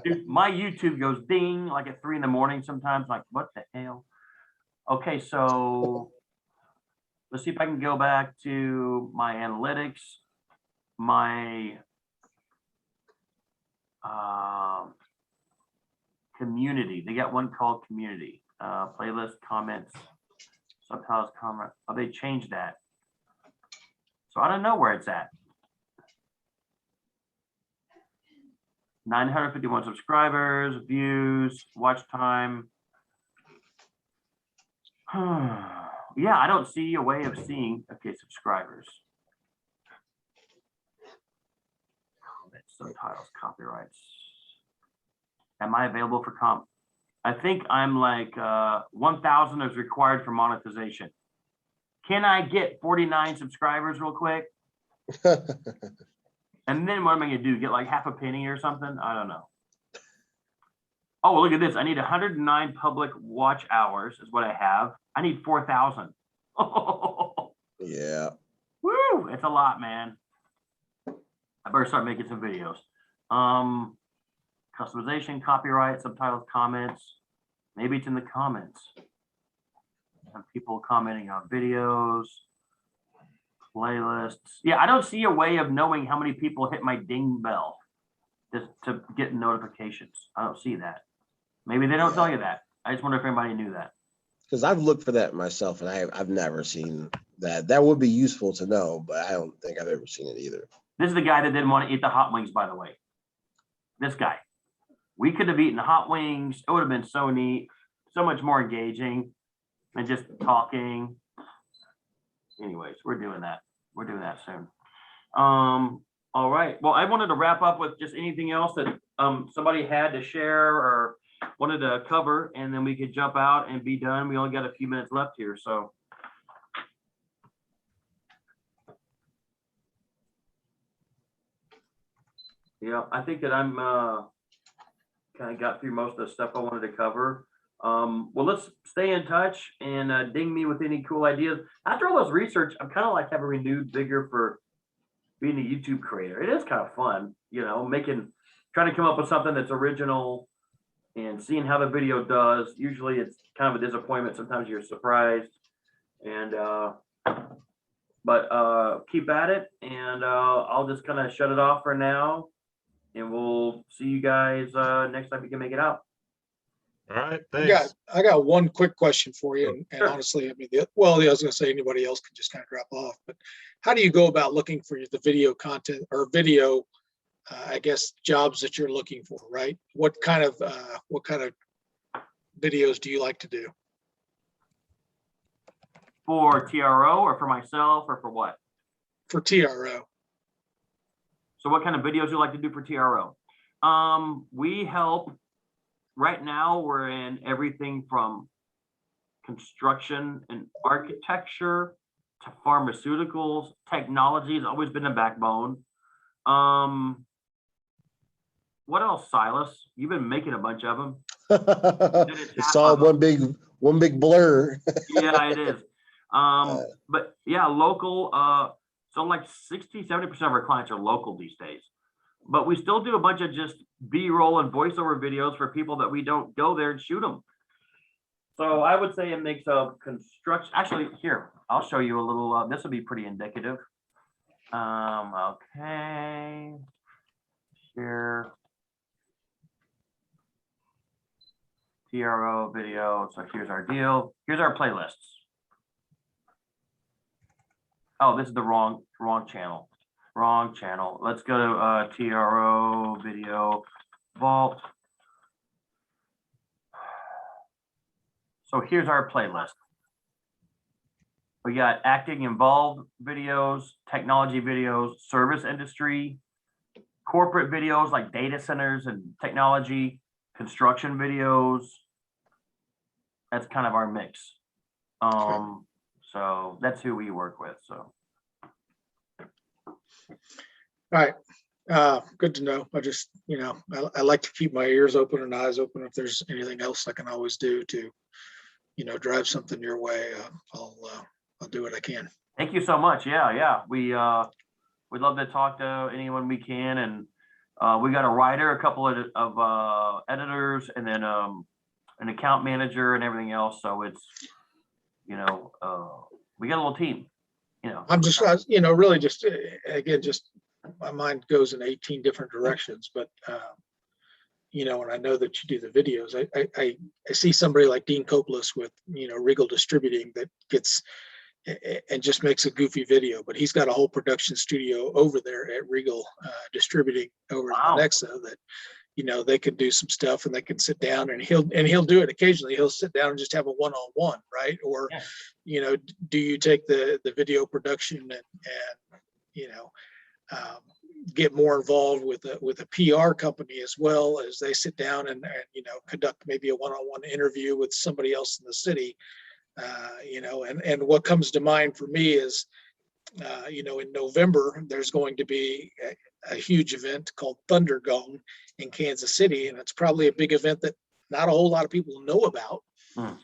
Dude, my YouTube goes ding like at 3 in the morning sometimes. Like, what the hell? Okay, so let's see if I can go back to my analytics, my community. They got one called community, playlist, comments, subtitles, comment. Oh, they changed that. So I don't know where it's at. 951 subscribers, views, watch time. Yeah, I don't see a way of seeing. Okay, subscribers. Comments, subtitles, copyrights. Am I available for comp? I think I'm like 1,000 is required for monetization. Can I get 49 subscribers real quick? And then what am I gonna do? Get like half a penny or something? I don't know. Oh, look at this. I need 109 public watch hours is what I have. I need 4,000. Yeah. Woo, it's a lot, man. I better start making some videos. Customization, copyright, subtitles, comments. Maybe it's in the comments. And people commenting on videos, playlists. Yeah, I don't see a way of knowing how many people hit my ding bell just to get notifications. I don't see that. Maybe they don't tell you that. I just wonder if anybody knew that. Because I've looked for that myself, and I've never seen that. That would be useful to know, but I don't think I've ever seen it either. This is the guy that didn't want to eat the hot wings, by the way. This guy. We could have eaten hot wings. It would have been so neat, so much more engaging than just talking. Anyways, we're doing that. We're doing that soon. All right. Well, I wanted to wrap up with just anything else that somebody had to share or wanted to cover, and then we could jump out and be done. We only got a few minutes left here, so. Yeah, I think that I'm kind of got through most of the stuff I wanted to cover. Well, let's stay in touch and ding me with any cool ideas. After all this research, I'm kind of like have a renewed vigor for being a YouTube creator. It is kind of fun, you know, trying to come up with something that's original and seeing how the video does. Usually it's kind of a disappointment. Sometimes you're surprised. And but keep at it, and I'll just kind of shut it off for now, and we'll see you guys next time we can make it out. All right, thanks. I got one quick question for you. And Sure. honestly, I mean, I was going to say anybody else can just kind of drop off, but how do you go about looking for the video content or video, I guess, jobs that you're looking for, right? What kind of videos do you like to do? For TRO or for myself or for what? For TRO. So what kind of videos you like to do for TRO? We help. Right now, we're in everything from construction and architecture to pharmaceuticals. Technology has always been a backbone. What else, Silas? You've been making a bunch of them. It's all one big blur. Yeah, it is. But yeah, local. So like 60-70% of our clients are local these days. But we still do a bunch of just B-roll and voiceover videos for people that we don't go there and shoot them. So I would say a mix of construction. Actually, here, I'll show you a little, this will be pretty indicative. Okay. Share. TRO video. So here's our deal. Here's our playlists. Oh, this is the wrong channel. Wrong channel. Let's go to TRO video vault. So here's our playlist. We got acting involved videos, technology videos, service industry, corporate videos like data centers and technology, construction videos. That's kind of our mix. So that's who we work with. So. All right. Good to know. I just, I like to keep my ears open and eyes open. If there's anything else I can always do to, drive something your way, I'll do what I can. Thank you so much. Yeah. We'd love to talk to anyone we can, and we got a writer, a couple of editors, and then an account manager and everything else. So it's, we got a little team. I'm just, really just, again, just my mind goes in 18 different directions, but, and I know that you do the videos. I see somebody like Dean Copelas with, Regal Distributing that gets and just makes a goofy video, but he's got a whole production studio over there at Regal Distributing over in Neistat that, they can do some stuff and they can sit down and he'll do it occasionally. He'll sit down and just have a one-on-one, right? Or, do you take the video production and get more involved with a PR company as well, as they sit down and conduct maybe a one-on-one interview with somebody else in the city, and what comes to mind for me is, in November, there's going to be a huge event called Thunder Gong in Kansas City, and it's probably a big event that not a whole lot of people know about. But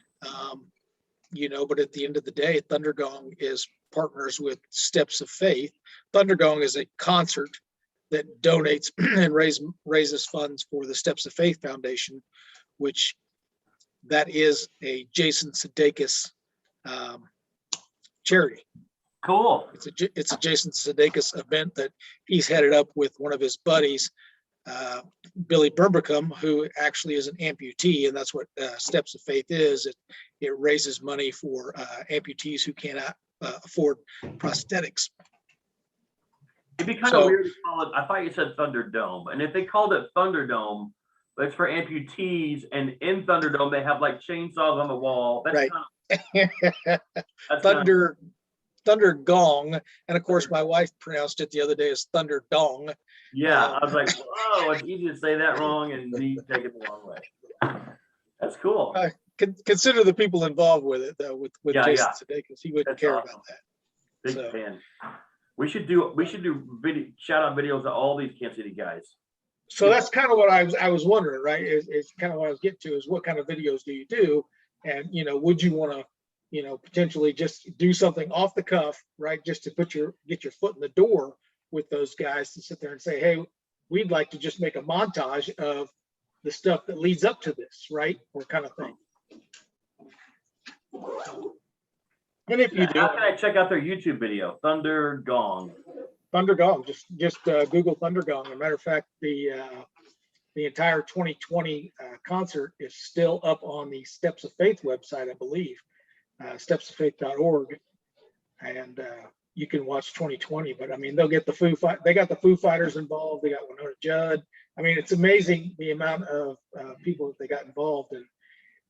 at the end of the day, Thunder Gong is partners with Steps of Faith. Thunder Gong is a concert that donates and raises funds for the Steps of Faith Foundation, which that is a Jason Sudeikis charity. Cool. It's a Jason Sudeikis event that he's headed up with one of his buddies, Billy Bermbacum, who actually is an amputee, and that's what Steps of Faith is. It raises money for amputees who cannot afford prosthetics. It'd be kind of weird to call it. I thought you said Thunderdome, and if they called it Thunderdome, but it's for amputees, and in Thunderdome they have like chainsaws on the wall. That's right. That's Thunder Gong, and of course my wife pronounced it the other day as Thunder Dong. Yeah, I was like, whoa, it's easy to say that wrong and me take it the wrong way. That's cool. Consider the people involved with it, though, with Jason Sudeikis. He wouldn't care about that. Big fan. We should do video shout out videos of all these Kansas City guys. So that's kind of what I was wondering, right? It's kind of what I was getting to is what kind of videos do you do, and would you want to potentially just do something off the cuff, right? Just to get your foot in the door with those guys, to sit there and say, hey, we'd like to just make a montage of the stuff that leads up to this, right? Or kind of thing. And if you do, how can I check out their YouTube video? Thunder Gong. Thunder Gong. Just Google Thunder Gong. As a matter of fact, the entire 2020 concert is still up on the Steps of Faith website, I believe, stepsoffaith.org, and you can watch 2020. But I mean, they'll get they got the Foo Fighters involved. They got Winona Judd. I mean, it's amazing the amount of people that they got involved in.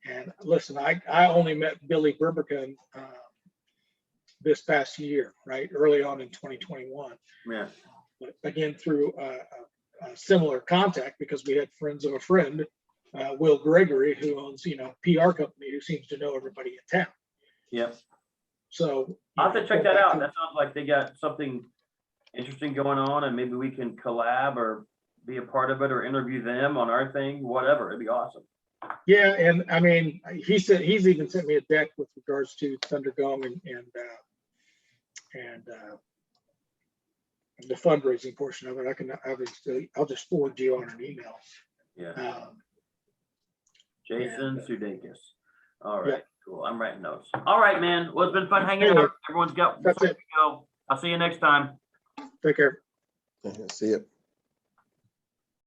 And listen, I only met Billy Bermbacum this past year, right? Early on in 2021. Yeah. But again, through a similar contact, because we had friends of a friend, Will Gregory, who owns, PR company, who seems to know everybody in town. Yep. So I'll have to check that out. That sounds like they got something interesting going on, and maybe we can collab or be a part of it or interview them on our thing, whatever. It'd be awesome. Yeah, and I mean, he's even sent me a deck with regards to Thunder Gong and the fundraising portion of it. I can obviously, I'll just forward you on an email. Yeah. Jason Sudeikis. All right, cool. I'm writing notes. All right, man. Well, it's been fun hanging out. Everyone's got. That's it. I'll see you next time. Take care. See you.